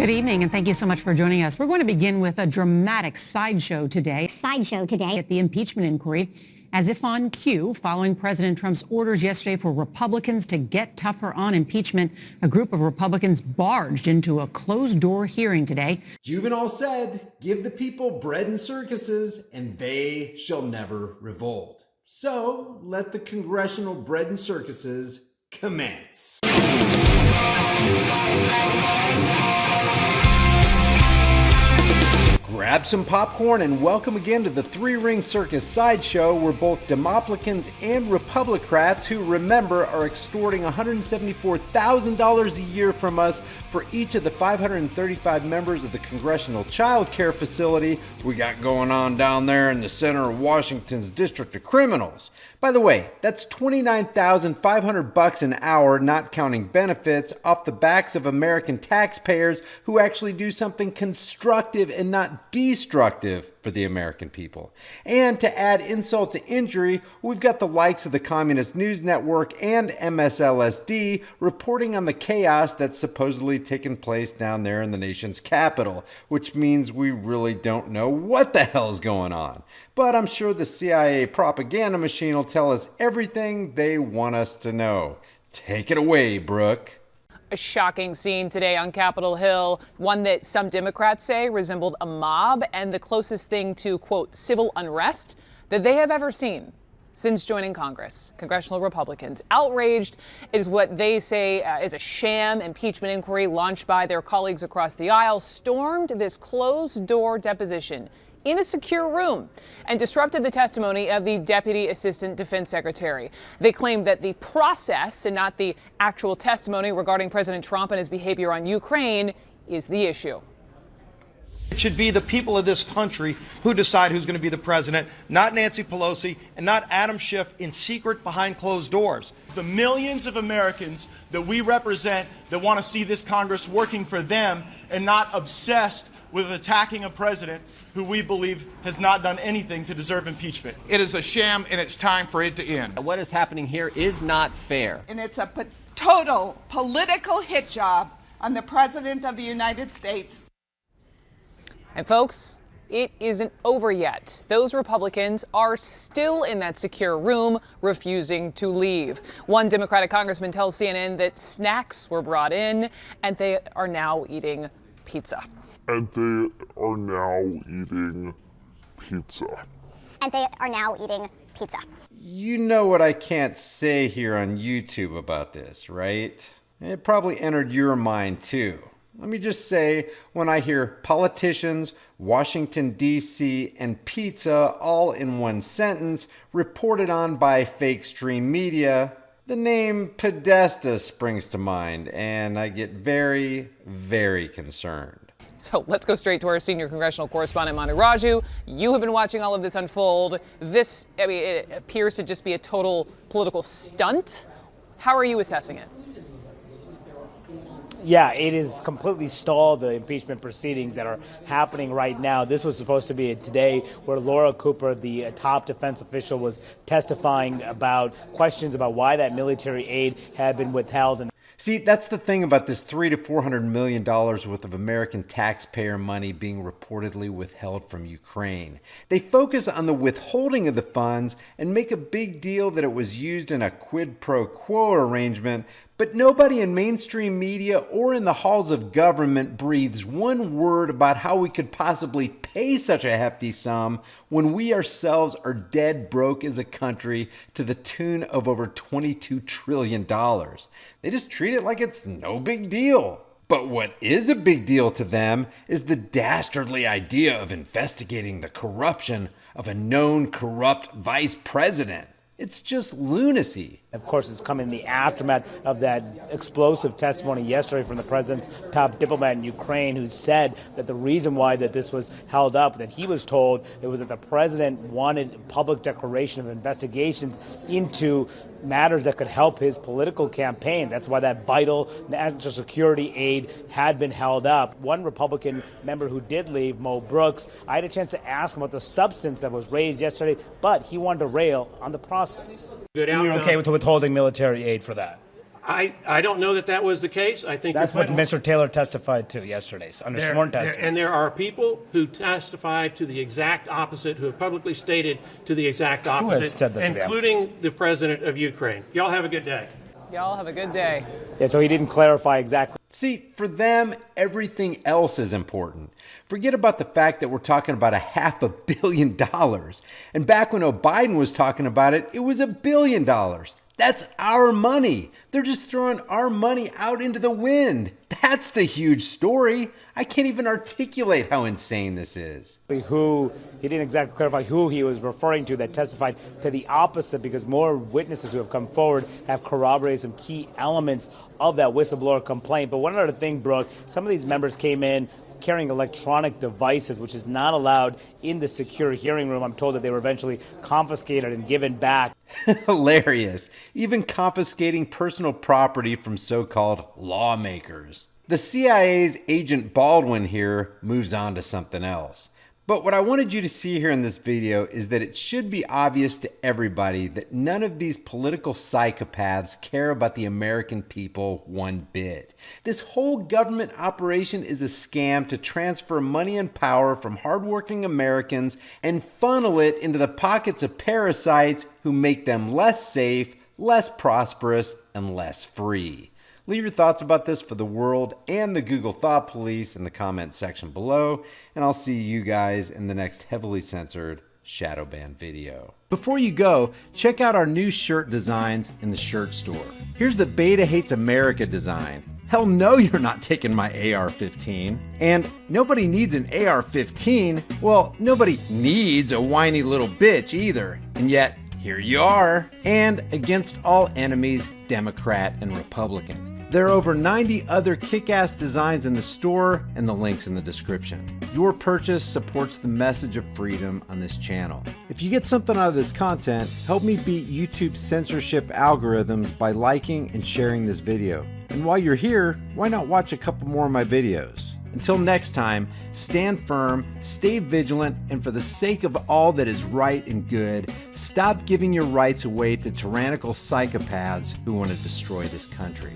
Good evening, and thank you so much for joining us. We're going to begin with a dramatic sideshow today. At the impeachment inquiry, as if on cue, following President Trump's orders yesterday for Republicans to get tougher on impeachment, a group of Republicans barged into a closed-door hearing today. Juvenile said, "Give the people bread and circuses, and they shall never revolt." So let the congressional bread and circuses commence. Grab some popcorn and welcome again to the Three-Ring Circus Sideshow, where both Demoplicans and Republicrats who remember are extorting $174,000 a year from us for each of the 535 members of the Congressional Child Care Facility we got going on down there in the center of Washington's District of Criminals. By the way, that's $29,500 an hour, not counting benefits, off the backs of American taxpayers who actually do something constructive and not destructive for the American people. And to add insult to injury, we've got the likes of the Communist News Network and MSLSD reporting on the chaos that's supposedly taken place down there in the nation's capital, which means we really don't know what the hell's going on. But I'm sure the CIA propaganda machine will tell us everything they want us to know. Take it away, Brooke. A shocking scene today on Capitol Hill, one that some Democrats say resembled a mob and the closest thing to, quote, civil unrest that they have ever seen since joining Congress. Congressional Republicans outraged is what they say is a sham impeachment inquiry launched by their colleagues across the aisle, stormed this closed-door deposition in a secure room and disrupted the testimony of the Deputy Assistant Defense Secretary. They claimed that the process and not the actual testimony regarding President Trump and his behavior on Ukraine is the issue. It should be the people of this country who decide who's going to be the president, not Nancy Pelosi and not Adam Schiff in secret behind closed doors. The millions of Americans that we represent that want to see this Congress working for them and not obsessed with attacking a president who we believe has not done anything to deserve impeachment. It is a sham, and it's time for it to end. What is happening here is not fair. And it's a total political hit job on the President of the United States. And folks, it isn't over yet. Those Republicans are still in that secure room, refusing to leave. One Democratic congressman tells CNN that snacks were brought in and they are now eating pizza. You know what I can't say here on YouTube about this, right? It probably entered your mind too. Let me just say, when I hear politicians, Washington, D.C., and pizza all in one sentence reported on by fake stream media, the name Podesta springs to mind, and I get very, very concerned. So let's go straight to our senior congressional correspondent, Manu Raju. You have been watching all of this unfold. This, it appears to just be a total political stunt. How are you assessing it? Yeah, it is completely stalled, the impeachment proceedings that are happening right now. This was supposed to be today where Laura Cooper, the top defense official, was testifying about questions about why that military aid had been withheld. See, that's the thing about this $300 to $400 million worth of American taxpayer money being reportedly withheld from Ukraine. They focus on the withholding of the funds and make a big deal that it was used in a quid pro quo arrangement, but nobody in mainstream media or in the halls of government breathes one word about how we could possibly pay such a hefty sum when we ourselves are dead broke as a country to the tune of over $22 trillion. They just treat it like it's no big deal. But what is a big deal to them is the dastardly idea of investigating the corruption of a known corrupt vice president. It's just lunacy. Of course, it's come in the aftermath of that explosive testimony yesterday from the president's top diplomat in Ukraine, who said that the reason why that this was held up, that he was told it was that the president wanted public declaration of investigations into matters that could help his political campaign. That's why that vital national security aid had been held up. One Republican member who did leave, Mo Brooks, I had a chance to ask him about the substance that was raised yesterday, but he wanted to rail on the process. You're okay with withholding military aid for that? I don't know that was the case. I think that's what Mr. Taylor testified to yesterday under sworn testimony. And there are people who testified to the exact opposite, who have publicly stated to the exact opposite, Who has said that including the president of Ukraine. Y'all have a good day. Y'all have a good day. Yeah, so he didn't clarify exactly. See, for them, everything else is important. Forget about the fact that we're talking about $500 million. And back when Biden was talking about it, it was $1 billion. That's our money. They're just throwing our money out into the wind. That's the huge story. I can't even articulate how insane this is. He didn't exactly clarify who he was referring to that testified to the opposite, because more witnesses who have come forward have corroborated some key elements of that whistleblower complaint. But one other thing, Brooke, some of these members came in carrying electronic devices, which is not allowed in the secure hearing room. I'm told that they were eventually confiscated and given back. Hilarious. Even confiscating personal property from so-called lawmakers. The CIA's Agent Baldwin here moves on to something else. But what I wanted you to see here in this video is that it should be obvious to everybody that none of these political psychopaths care about the American people one bit. This whole government operation is a scam to transfer money and power from hardworking Americans and funnel it into the pockets of parasites who make them less safe, less prosperous, and less free. Leave your thoughts about this for the world and the Google Thought Police in the comments section below, and I'll see you guys in the next heavily censored shadow ban video. Before you go, check out our new shirt designs in the shirt store. Here's the Beta Hates America design. Hell no, you're not taking my AR-15. And nobody needs an AR-15. Well, nobody needs a whiny little bitch either. And yet, here you are. And against all enemies, Democrat and Republican. There are over 90 other kick-ass designs in the store, and the link's in the description. Your purchase supports the message of freedom on this channel. If you get something out of this content, help me beat YouTube's censorship algorithms by liking and sharing this video. And while you're here, why not watch a couple more of my videos? Until next time, stand firm, stay vigilant, and for the sake of all that is right and good, stop giving your rights away to tyrannical psychopaths who want to destroy this country.